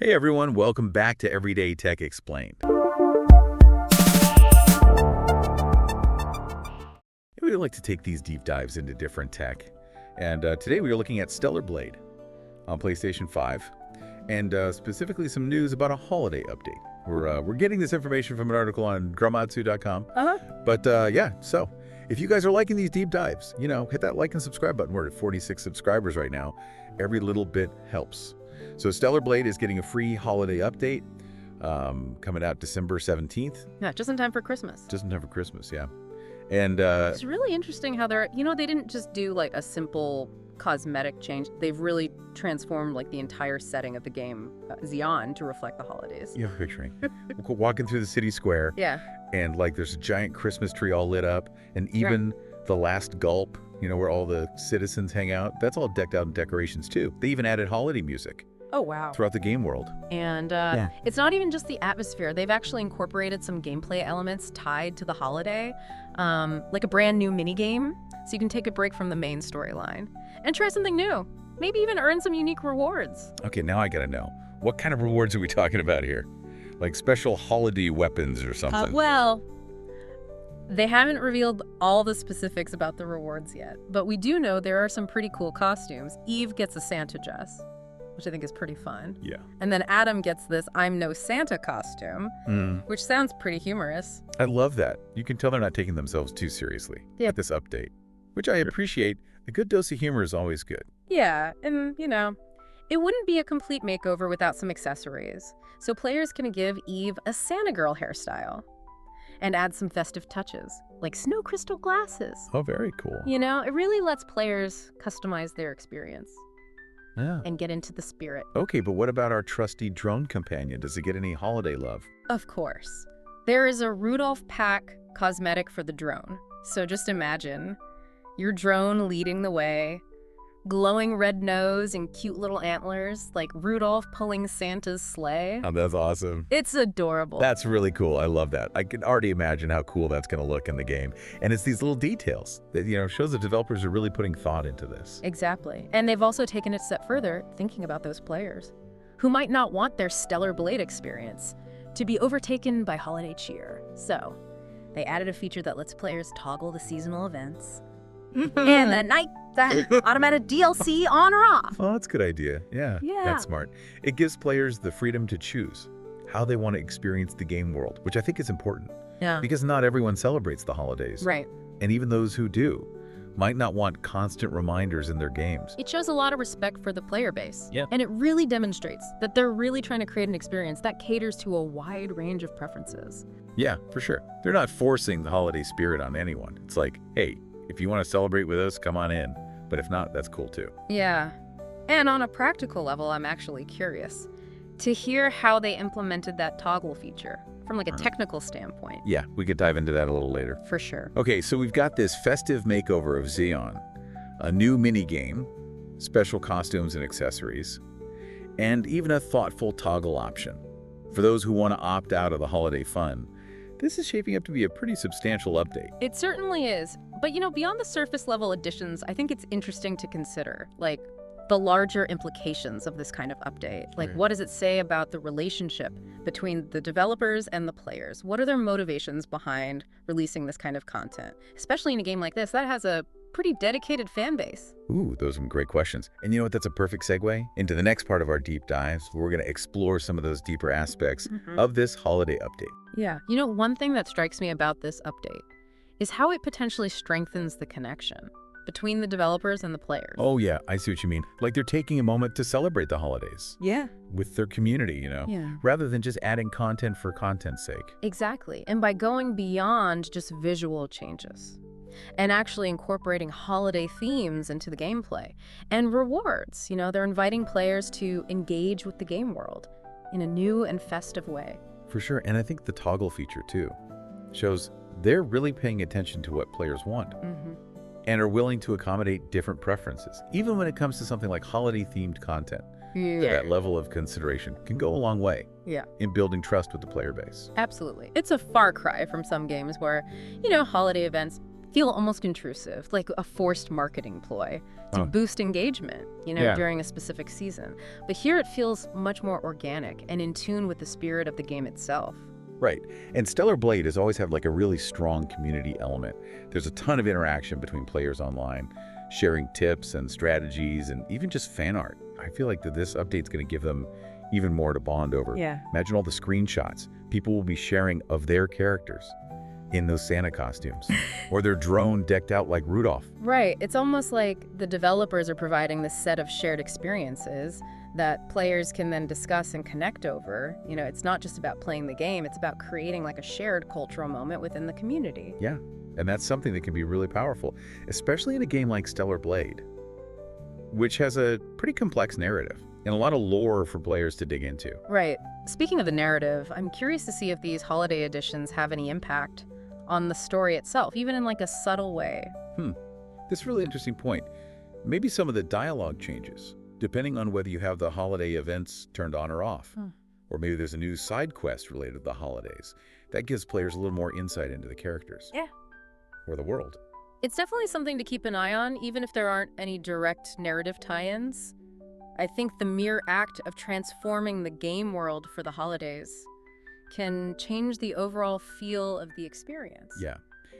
Hey everyone, welcome back to Everyday Tech Explained. We like to take these deep dives into different tech, and today we are looking at Stellar Blade on PlayStation 5, and specifically some news about a holiday update. We're getting this information from an article on Gramatsu.com. But so if you guys are liking these deep dives, hit that like and subscribe button. We're at 46 subscribers right now. Every little bit helps. So Stellar Blade is getting a free holiday update coming out December 17th. Yeah, just in time for Christmas. Just in time for Christmas, yeah. And it's really interesting how they didn't just do like a simple cosmetic change. They've really transformed like the entire setting of the game, Xeon, to reflect the holidays. You're picturing walking through the city square. Yeah. And like there's a giant Christmas tree all lit up, and even the last gulp, where all the citizens hang out, that's all decked out in decorations too. They even added holiday music. Oh, wow. Throughout the game world. And it's not even just the atmosphere. They've actually incorporated some gameplay elements tied to the holiday, like a brand new minigame, so you can take a break from the main storyline and try something new. Maybe even earn some unique rewards. Okay, now I gotta know. What kind of rewards are we talking about here? Like special holiday weapons or something? Well, they haven't revealed all the specifics about the rewards yet, but we do know there are some pretty cool costumes. Eve gets a Santa dress, which I think is pretty fun. Yeah. And then Adam gets this I'm No Santa costume, which sounds pretty humorous. I love that. You can tell they're not taking themselves too seriously with this update, which I appreciate. A good dose of humor is always good. Yeah, and, it wouldn't be a complete makeover without some accessories. So players can give Eve a Santa girl hairstyle and add some festive touches, like snow crystal glasses. Oh, very cool. It really lets players customize their experience. Yeah. And get into the spirit. Okay, but what about our trusty drone companion? Does it get any holiday love? Of course. There is a Rudolph pack cosmetic for the drone. So just imagine your drone leading the way, glowing red nose and cute little antlers, like Rudolph pulling Santa's sleigh. Oh, that's awesome. It's adorable. That's really cool. I love that. I can already imagine how cool that's going to look in the game. And it's these little details that, shows the developers are really putting thought into this. Exactly. And they've also taken it a step further, thinking about those players who might not want their Stellar Blade experience to be overtaken by holiday cheer. So they added a feature that lets players toggle the seasonal events and the night automatic DLC on or off. Oh, that's a good idea. Yeah, that's smart. It gives players the freedom to choose how they want to experience the game world, which I think is important. Yeah. Because not everyone celebrates the holidays. Right. And even those who do might not want constant reminders in their games. It shows a lot of respect for the player base. Yeah. And it really demonstrates that they're really trying to create an experience that caters to a wide range of preferences. Yeah, for sure. They're not forcing the holiday spirit on anyone. It's like, hey, if you want to celebrate with us, come on in. But if not, that's cool too. Yeah. And on a practical level, I'm actually curious to hear how they implemented that toggle feature from like a technical standpoint. Yeah, we could dive into that a little later. For sure. Okay, so we've got this festive makeover of Xeon, a new mini-game, special costumes and accessories, and even a thoughtful toggle option. For those who want to opt out of the holiday fun, this is shaping up to be a pretty substantial update. It certainly is. But, beyond the surface level additions, I think it's interesting to consider, like, the larger implications of this kind of update. Like, what does it say about the relationship between the developers and the players? What are their motivations behind releasing this kind of content? Especially in a game like this, that has a pretty dedicated fan base. Ooh, those are some great questions. And you know what? That's a perfect segue into the next part of our deep dives, where we're going to explore some of those deeper aspects of this holiday update. Yeah. One thing that strikes me about this update is how it potentially strengthens the connection between the developers and the players. Oh, yeah. I see what you mean. Like they're taking a moment to celebrate the holidays. Yeah. With their community, Yeah. rather than just adding content for content's sake. Exactly. And by going beyond just visual changes and actually incorporating holiday themes into the gameplay and rewards, they're inviting players to engage with the game world in a new and festive way. For sure. And I think the toggle feature, too, shows they're really paying attention to what players want and are willing to accommodate different preferences, even when it comes to something like holiday-themed content. Yeah. That level of consideration can go a long way in building trust with the player base. Absolutely. It's a far cry from some games where, holiday events feel almost intrusive, like a forced marketing ploy to Oh. boost engagement, Yeah. during a specific season. But here it feels much more organic and in tune with the spirit of the game itself. Right. And Stellar Blade has always had like a really strong community element. There's a ton of interaction between players online, sharing tips and strategies and even just fan art. I feel like that this update's going to give them even more to bond over. Yeah. Imagine all the screenshots people will be sharing of their characters in those Santa costumes or their drone decked out like Rudolph. Right. It's almost like the developers are providing this set of shared experiences that players can then discuss and connect over. It's not just about playing the game, it's about creating like a shared cultural moment within the community. Yeah. And that's something that can be really powerful, especially in a game like Stellar Blade, which has a pretty complex narrative and a lot of lore for players to dig into. Right. Speaking of the narrative, I'm curious to see if these holiday editions have any impact on the story itself, even in like a subtle way. This is a really interesting point. Maybe some of the dialogue changes, depending on whether you have the holiday events turned on or off. Or maybe there's a new side quest related to the holidays. That gives players a little more insight into the characters. Yeah. Or the world. It's definitely something to keep an eye on, even if there aren't any direct narrative tie-ins. I think the mere act of transforming the game world for the holidays can change the overall feel of the experience. Yeah.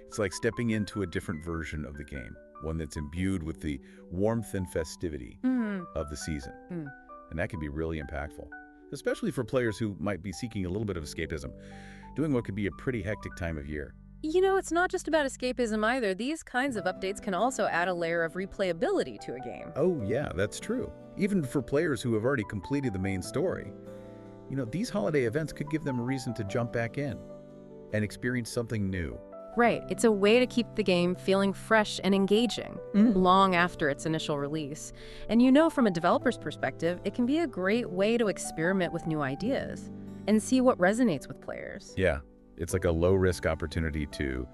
It's like stepping into a different version of the game, one that's imbued with the warmth and festivity of the season. And that can be really impactful, especially for players who might be seeking a little bit of escapism, doing what could be a pretty hectic time of year. It's not just about escapism either. These kinds of updates can also add a layer of replayability to a game. Oh, yeah, that's true. Even for players who have already completed the main story, these holiday events could give them a reason to jump back in and experience something new. Right. It's a way to keep the game feeling fresh and engaging long after its initial release. And from a developer's perspective, it can be a great way to experiment with new ideas and see what resonates with players. Yeah, it's like a low-risk opportunity to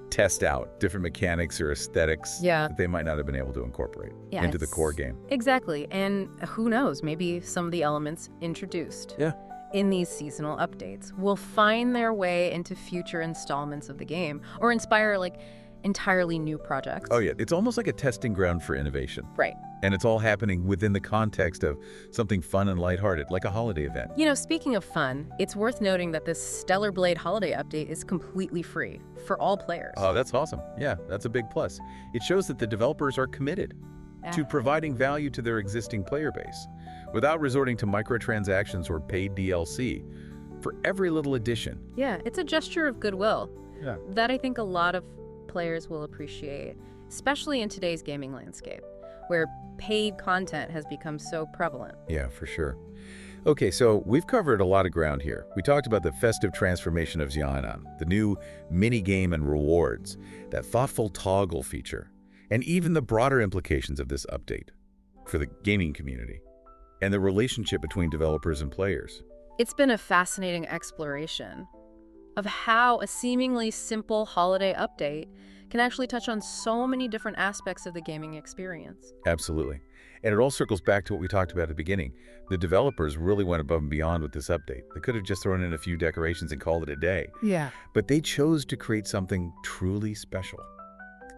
test out different mechanics or aesthetics that they might not have been able to incorporate into the core game. Exactly. And who knows, maybe some of the elements introduced in these seasonal updates will find their way into future installments of the game or inspire entirely new projects. Oh yeah, it's almost like a testing ground for innovation. Right. And it's all happening within the context of something fun and lighthearted, like a holiday event. Speaking of fun, it's worth noting that this Stellar Blade holiday update is completely free for all players. Oh, that's awesome. Yeah, that's a big plus. It shows that the developers are committed to providing value to their existing player base without resorting to microtransactions or paid DLC for every little addition. Yeah, it's a gesture of goodwill Yeah. that I think a lot of players will appreciate, especially in today's gaming landscape, where paid content has become so prevalent. Yeah, for sure. Okay, so we've covered a lot of ground here. We talked about the festive transformation of Xiaonan, the new mini-game and rewards, that thoughtful toggle feature, and even the broader implications of this update for the gaming community and the relationship between developers and players. It's been a fascinating exploration of how a seemingly simple holiday update can actually touch on so many different aspects of the gaming experience. Absolutely. And it all circles back to what we talked about at the beginning. The developers really went above and beyond with this update. They could have just thrown in a few decorations and called it a day. Yeah. But they chose to create something truly special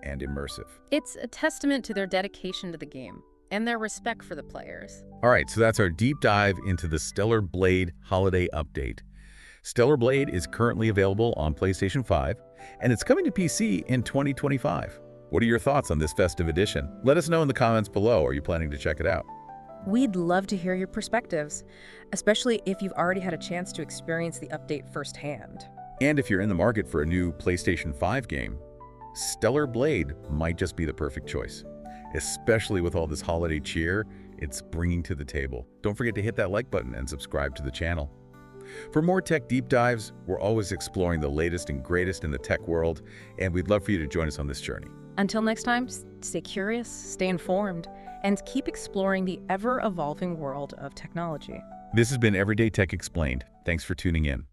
and immersive. It's a testament to their dedication to the game and their respect for the players. All right, so that's our deep dive into the Stellar Blade Holiday Update. Stellar Blade is currently available on PlayStation 5, and it's coming to PC in 2025. What are your thoughts on this festive edition? Let us know in the comments below. Are you planning to check it out? We'd love to hear your perspectives, especially if you've already had a chance to experience the update firsthand. And if you're in the market for a new PlayStation 5 game, Stellar Blade might just be the perfect choice, especially with all this holiday cheer it's bringing to the table. Don't forget to hit that like button and subscribe to the channel. For more tech deep dives, we're always exploring the latest and greatest in the tech world, and we'd love for you to join us on this journey. Until next time, stay curious, stay informed, and keep exploring the ever-evolving world of technology. This has been Everyday Tech Explained. Thanks for tuning in.